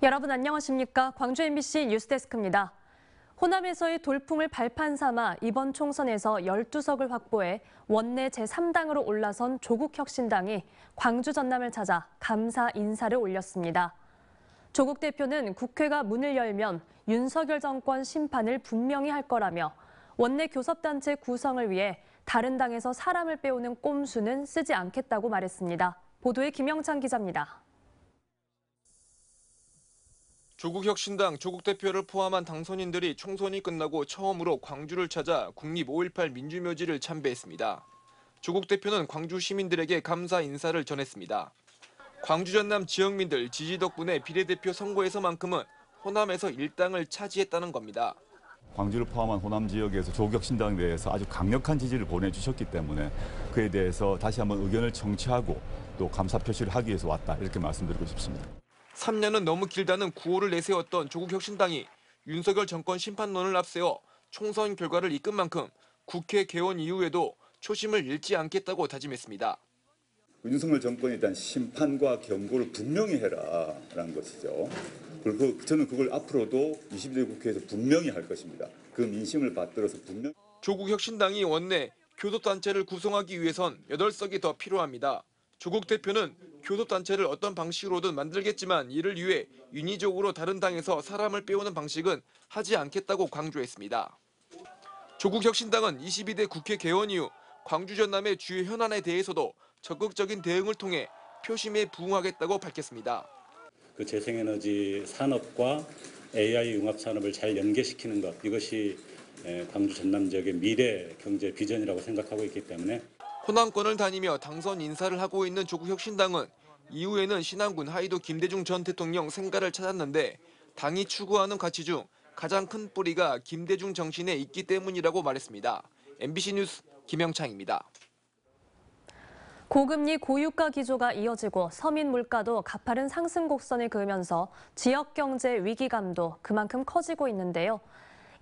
여러분 안녕하십니까? 광주 MBC 뉴스데스크입니다. 호남에서의 돌풍을 발판 삼아 이번 총선에서 12석을 확보해 원내 제3당으로 올라선 조국혁신당이 광주 전남을 찾아 감사 인사를 올렸습니다. 조국 대표는 국회가 문을 열면 윤석열 정권 심판을 분명히 할 거라며 원내 교섭단체 구성을 위해 다른 당에서 사람을 빼오는 꼼수는 쓰지 않겠다고 말했습니다. 보도에 김영찬 기자입니다. 조국혁신당 조국 대표를 포함한 당선인들이 총선이 끝나고 처음으로 광주를 찾아 국립 5.18 민주묘지를 참배했습니다. 조국 대표는 광주 시민들에게 감사 인사를 전했습니다. 광주 전남 지역민들 지지 덕분에 비례대표 선거에서만큼은 호남에서 일당을 차지했다는 겁니다. 광주를 포함한 호남 지역에서 조국혁신당에 대해서 아주 강력한 지지를 보내주셨기 때문에 그에 대해서 다시 한번 의견을 청취하고 또 감사 표시를 하기 위해서 왔다, 이렇게 말씀드리고 싶습니다. 3년은 너무 길다는 구호를 내세웠던 조국혁신당이 윤석열 정권 심판론을 앞세워 총선 결과를 이끈 만큼 국회 개원 이후에도 초심을 잃지 않겠다고 다짐했습니다. 윤석열 정권에 대한 심판과 경고를 분명히 해라라는 것이죠. 그리고 저는 그걸 앞으로도 22대 국회에서 분명히 할 것입니다. 그 민심을 받들어서 분명히. 조국혁신당이 원내 교섭단체를 구성하기 위해선 8석이 더 필요합니다. 조국 대표는 교섭단체를 어떤 방식으로든 만들겠지만 이를 위해 인위적으로 다른 당에서 사람을 빼오는 방식은 하지 않겠다고 강조했습니다. 조국혁신당은 22대 국회 개원 이후 광주 전남의 주요 현안에 대해서도 적극적인 대응을 통해 표심에 부응하겠다고 밝혔습니다. 그 재생에너지 산업과 AI 융합 산업을 잘 연계시키는 것, 이것이 광주 전남 지역의 미래 경제 비전이라고 생각하고 있기 때문에 호남권을 다니며 당선 인사를 하고 있는 조국혁신당은 이후에는 신안군 하이도 김대중 전 대통령 생가를 찾았는데 당이 추구하는 가치 중 가장 큰 뿌리가 김대중 정신에 있기 때문이라고 말했습니다. MBC 뉴스 김영창입니다. 고금리 고유가 기조가 이어지고 서민 물가도 가파른 상승 곡선을 그으면서 지역 경제 위기감도 그만큼 커지고 있는데요.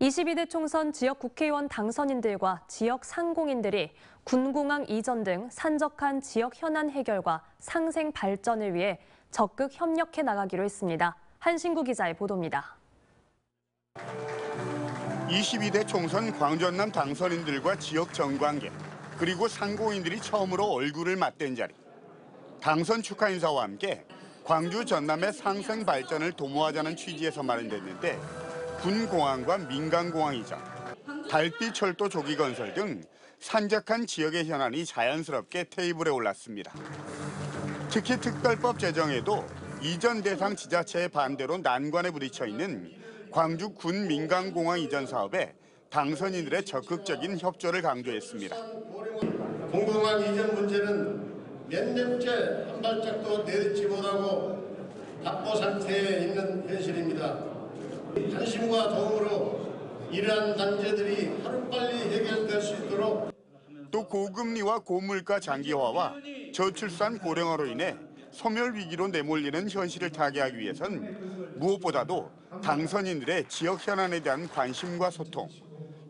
22대 총선 지역 국회의원 당선인들과 지역 상공인들이 군공항 이전 등 산적한 지역 현안 해결과 상생 발전을 위해 적극 협력해 나가기로 했습니다. 한신구 기자의 보도입니다. 22대 총선 광주 전남 당선인들과 지역 정관계 그리고 상공인들이 처음으로 얼굴을 맞댄 자리. 당선 축하 인사와 함께 광주 전남의 상생 발전을 도모하자는 취지에서 마련됐는데 군공항과 민간공항 이전, 달빛철도 조기 건설 등 산적한 지역의 현안이 자연스럽게 테이블에 올랐습니다. 특히 특별법 제정에도 이전 대상 지자체의 반대로 난관에 부딪혀 있는 광주 군 민간공항 이전 사업에 당선인들의 적극적인 협조를 강조했습니다. 공공항 이전 문제는 몇 년째 한 발짝도 내딛지 못하고 답보 상태에 있는 현실입니다. 관심과 도움으로 이러한 난제들이 하루빨리 해결될 수 있도록 또 고금리와 고물가 장기화와 저출산 고령화로 인해 소멸 위기로 내몰리는 현실을 타개하기 위해선 무엇보다도 당선인들의 지역 현안에 대한 관심과 소통,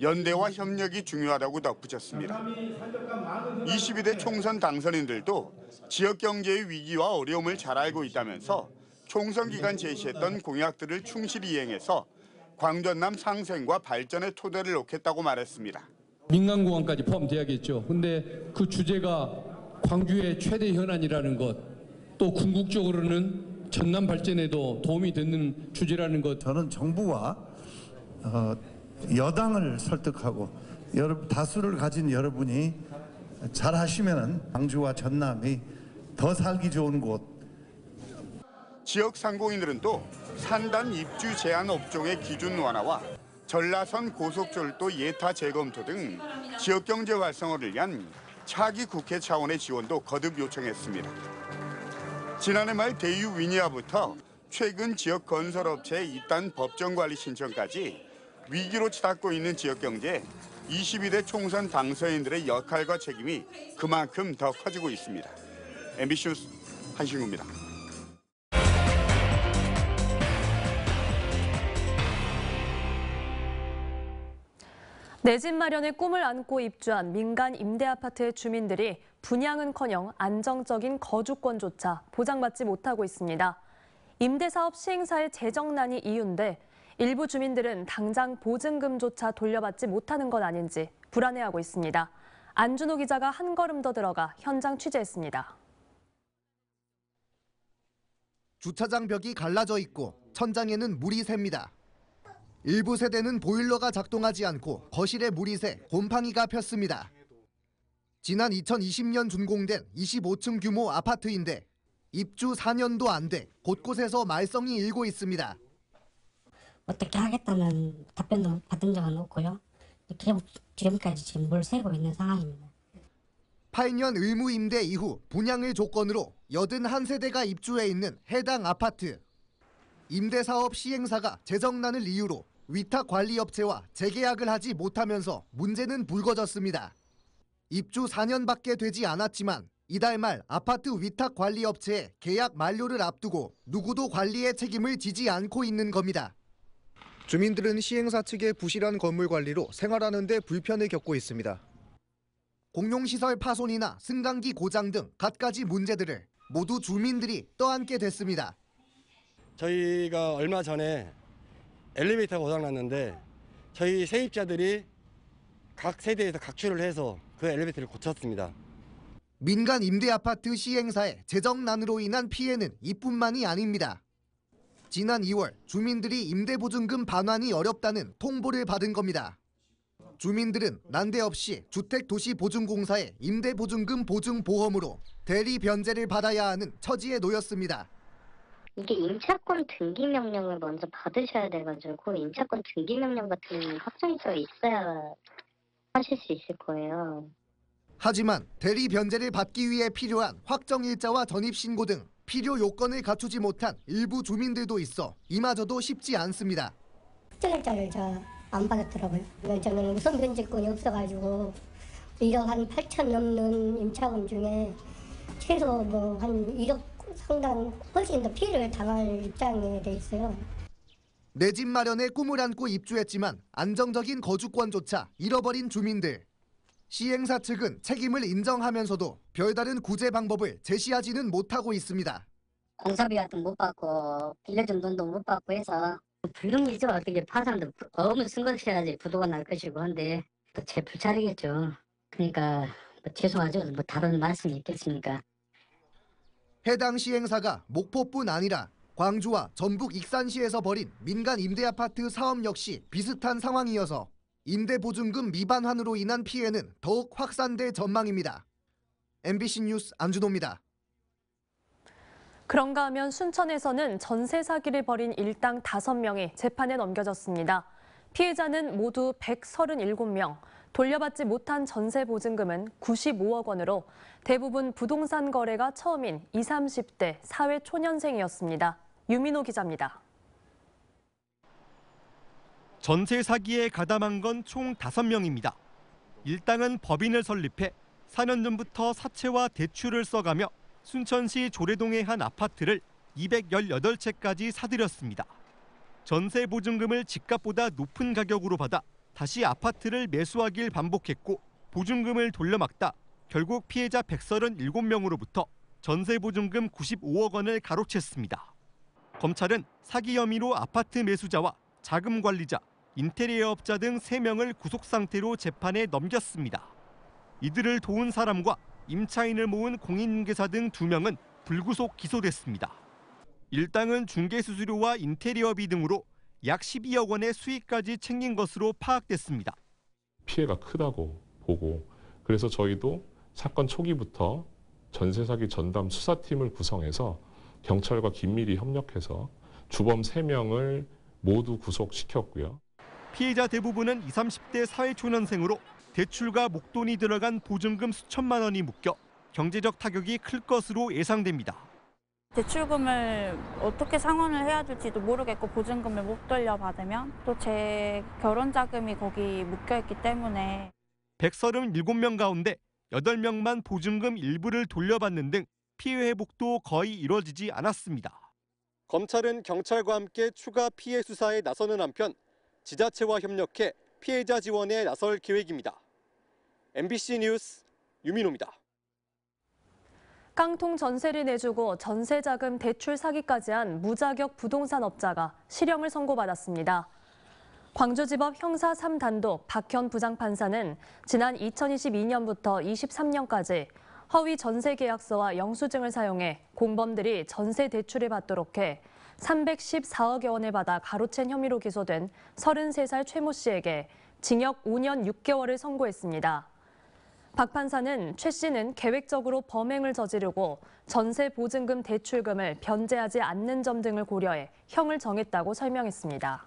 연대와 협력이 중요하다고 덧붙였습니다. 22대 총선 당선인들도 지역 경제의 위기와 어려움을 잘 알고 있다면서 총선 기간 제시했던 공약들을 충실히 이행해서 광전남 상생과 발전의 토대를 놓겠다고 말했습니다. 민간공항까지 포함돼야겠죠. 근데 그 주제가 광주의 최대 현안이라는 것, 또 궁극적으로는 전남 발전에도 도움이 되는 주제라는 것. 저는 정부와 여당을 설득하고 다수를 가진 여러분이 잘 하시면은 광주와 전남이 더 살기 좋은 곳. 지역 상공인들은 또 산단 입주 제한 업종의 기준 완화와 전라선 고속철도 예타 재검토 등 지역 경제 활성화를 위한 차기 국회 차원의 지원도 거듭 요청했습니다. 지난해 말 대유 위니아부터 최근 지역 건설업체의 이딴 법정관리 신청까지 위기로 치닫고 있는 지역 경제에 22대 총선 당선인들의 역할과 책임이 그만큼 더 커지고 있습니다. MBC 뉴스 한신구입니다. 내 집 마련의 꿈을 안고 입주한 민간 임대아파트의 주민들이 분양은커녕 안정적인 거주권조차 보장받지 못하고 있습니다. 임대사업 시행사의 재정난이 이유인데 일부 주민들은 당장 보증금조차 돌려받지 못하는 건 아닌지 불안해하고 있습니다. 안준호 기자가 한 걸음 더 들어가 현장 취재했습니다. 주차장 벽이 갈라져 있고 천장에는 물이 샙니다. 일부 세대는 보일러가 작동하지 않고 거실에 물이 새 곰팡이가 폈습니다. 지난 2020년 준공된 25층 규모 아파트인데 입주 4년도 안 돼 곳곳에서 말썽이 일고 있습니다. 어떻게 하겠다는 답변도 받은 적은 없고요. 계속 지금까지 지금 물 새고 있는 상황입니다. 8년 의무 임대 이후 분양을 조건으로 81세대가 입주해 있는 해당 아파트. 임대사업 시행사가 재정난을 이유로 위탁관리업체와 재계약을 하지 못하면서 문제는 불거졌습니다. 입주 4년밖에 되지 않았지만 이달 말 아파트 위탁관리업체의 계약 만료를 앞두고 누구도 관리의 책임을 지지 않고 있는 겁니다. 주민들은 시행사 측의 부실한 건물 관리로 생활하는 데 불편을 겪고 있습니다. 공용시설 파손이나 승강기 고장 등 갖가지 문제들을 모두 주민들이 떠안게 됐습니다. 저희가 얼마 전에 엘리베이터가 고장났는데 저희 세입자들이 각 세대에서 각출을 해서 그 엘리베이터를 고쳤습니다. 민간 임대아파트 시행사의 재정난으로 인한 피해는 이뿐만이 아닙니다. 지난 2월 주민들이 임대보증금 반환이 어렵다는 통보를 받은 겁니다. 주민들은 난데없이 주택도시보증공사의 임대보증금 보증보험으로 대리 변제를 받아야 하는 처지에 놓였습니다. 이게 임차권 등기 명령을 먼저 받으셔야 돼가지고 임차권 등기 명령 같은 확정일자가 있어야 하실 수 있을 거예요. 하지만 대리 변제를 받기 위해 필요한 확정일자와 전입신고 등 필요 요건을 갖추지 못한 일부 주민들도 있어 이마저도 쉽지 않습니다. 확정일자를 안 받았더라고요. 저는 우선 변제권이 없어가지고 1억 한 8천 넘는 임차금 중에 최소 한 1억 상당 훨씬 더 피해를 당할 입장에 돼 있어요. 내 집 마련에 꿈을 안고 입주했지만 안정적인 거주권조차 잃어버린 주민들. 시행사 측은 책임을 인정하면서도 별다른 구제 방법을 제시하지는 못하고 있습니다. 공사비 같은 거 못 받고 빌려준 돈도 못 받고 해서 불능이죠. 어떻게 파산도 어음을 쓴 것이야지 부도가 날 것이고 한데 또 제 불찰이겠죠. 그러니까 죄송하죠. 다른 말씀이 있겠습니까? 해당 시행사가 목포뿐 아니라 광주와 전북 익산시에서 벌인 민간 임대아파트 사업 역시 비슷한 상황이어서 임대보증금 미반환으로 인한 피해는 더욱 확산될 전망입니다. MBC 뉴스 안준호입니다. 그런가 하면 순천에서는 전세 사기를 벌인 일당 5명이 재판에 넘겨졌습니다. 피해자는 모두 137명, 돌려받지 못한 전세 보증금은 95억 원으로 대부분 부동산 거래가 처음인 20, 30대 사회 초년생이었습니다. 유민호 기자입니다. 전세 사기에 가담한 건 총 5명입니다. 일당은 법인을 설립해 4년 전부터 사채와 대출을 써가며 순천시 조례동의 한 아파트를 218채까지 사들였습니다. 전세 보증금을 집값보다 높은 가격으로 받아 다시 아파트를 매수하길 반복했고 보증금을 돌려막다 결국 피해자 137명으로부터 전세 보증금 95억 원을 가로챘습니다. 검찰은 사기 혐의로 아파트 매수자와 자금 관리자, 인테리어업자 등 3명을 구속 상태로 재판에 넘겼습니다. 이들을 도운 사람과 임차인을 모은 공인중개사 등 2명은 불구속 기소됐습니다. 일당은 중개수수료와 인테리어비 등으로 약 12억 원의 수익까지 챙긴 것으로 파악됐습니다. 피해가 크다고 보고 그래서 저희도 사건 초기부터 전세 사기 전담 수사팀을 구성해서 경찰과 긴밀히 협력해서 주범 3명을 모두 구속시켰고요. 피해자 대부분은 20, 30대 사회초년생으로 대출과 목돈이 들어간 보증금 수천만 원이 묶여 경제적 타격이 클 것으로 예상됩니다. 대출금을 어떻게 상환을 해야 될지도 모르겠고 보증금을 못 돌려받으면 또 제 결혼 자금이 거기 묶여있기 때문에 137명 가운데 8명만 보증금 일부를 돌려받는 등 피해 회복도 거의 이뤄지지 않았습니다. 검찰은 경찰과 함께 추가 피해 수사에 나서는 한편 지자체와 협력해 피해자 지원에 나설 계획입니다. MBC 뉴스 유민호입니다. 깡통 전세를 내주고 전세자금 대출 사기까지 한 무자격 부동산 업자가 실형을 선고받았습니다. 광주지법 형사 3단독 박현 부장판사는 지난 2022년부터 23년까지 허위 전세계약서와 영수증을 사용해 공범들이 전세 대출을 받도록 해 314억여 원을 받아 가로챈 혐의로 기소된 33살 최 모 씨에게 징역 5년 6개월을 선고했습니다. 박 판사는 최 씨는 계획적으로 범행을 저지르고 전세 보증금 대출금을 변제하지 않는 점 등을 고려해 형을 정했다고 설명했습니다.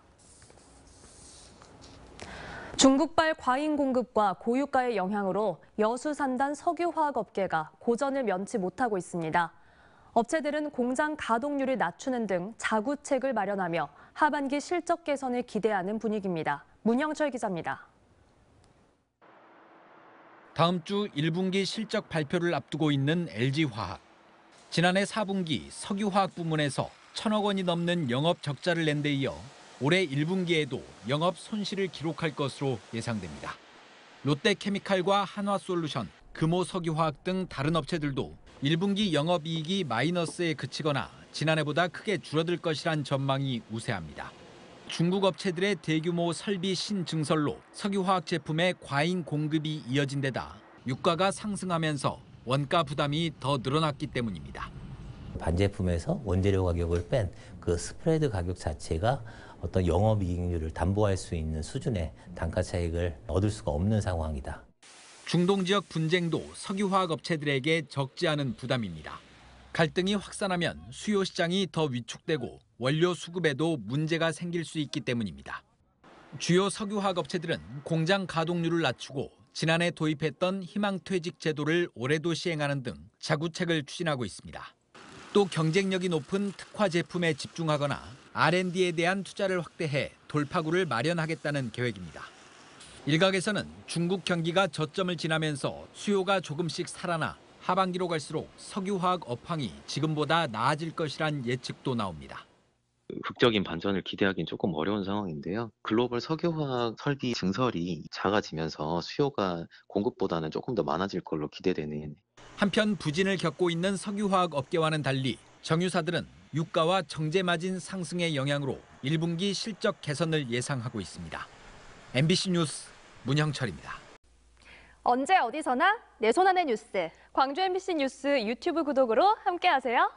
중국발 과잉 공급과 고유가의 영향으로 여수산단 석유화학업계가 고전을 면치 못하고 있습니다. 업체들은 공장 가동률을 낮추는 등 자구책을 마련하며 하반기 실적 개선을 기대하는 분위기입니다. 문형철 기자입니다. 다음 주 1분기 실적 발표를 앞두고 있는 LG화학. 지난해 4분기 석유화학 부문에서 1,000억 원이 넘는 영업 적자를 낸 데 이어 올해 1분기에도 영업 손실을 기록할 것으로 예상됩니다. 롯데케미칼과 한화솔루션, 금호석유화학 등 다른 업체들도 1분기 영업이익이 마이너스에 그치거나 지난해보다 크게 줄어들 것이란 전망이 우세합니다. 중국 업체들의 대규모 설비 신증설로 석유화학 제품의 과잉 공급이 이어진 데다 유가가 상승하면서 원가 부담이 더 늘어났기 때문입니다. 반제품에서 원재료 가격을 뺀 그 스프레드 가격 자체가 어떤 영업이익률을 담보할 수 있는 수준의 단가 차익을 얻을 수가 없는 상황이다. 중동 지역 분쟁도 석유화학 업체들에게 적지 않은 부담입니다. 갈등이 확산하면 수요 시장이 더 위축되고 원료 수급에도 문제가 생길 수 있기 때문입니다. 주요 석유화학 업체들은 공장 가동률을 낮추고 지난해 도입했던 희망퇴직 제도를 올해도 시행하는 등 자구책을 추진하고 있습니다. 또 경쟁력이 높은 특화 제품에 집중하거나 R&D에 대한 투자를 확대해 돌파구를 마련하겠다는 계획입니다. 일각에서는 중국 경기가 저점을 지나면서 수요가 조금씩 살아나 하반기로 갈수록 석유화학 업황이 지금보다 나아질 것이란 예측도 나옵니다. 극적인 반전을 기대하기는 조금 어려운 상황인데요. 글로벌 석유화학 설비 증설이 작아지면서 수요가 공급보다는 조금 더 많아질 걸로 기대되는. 한편 부진을 겪고 있는 석유화학 업계와는 달리 정유사들은 유가와 정제마진 상승의 영향으로 1분기 실적 개선을 예상하고 있습니다. MBC 뉴스 문형철입니다. 언제 어디서나 내 손 안의 뉴스. 광주 MBC 뉴스 유튜브 구독으로 함께하세요.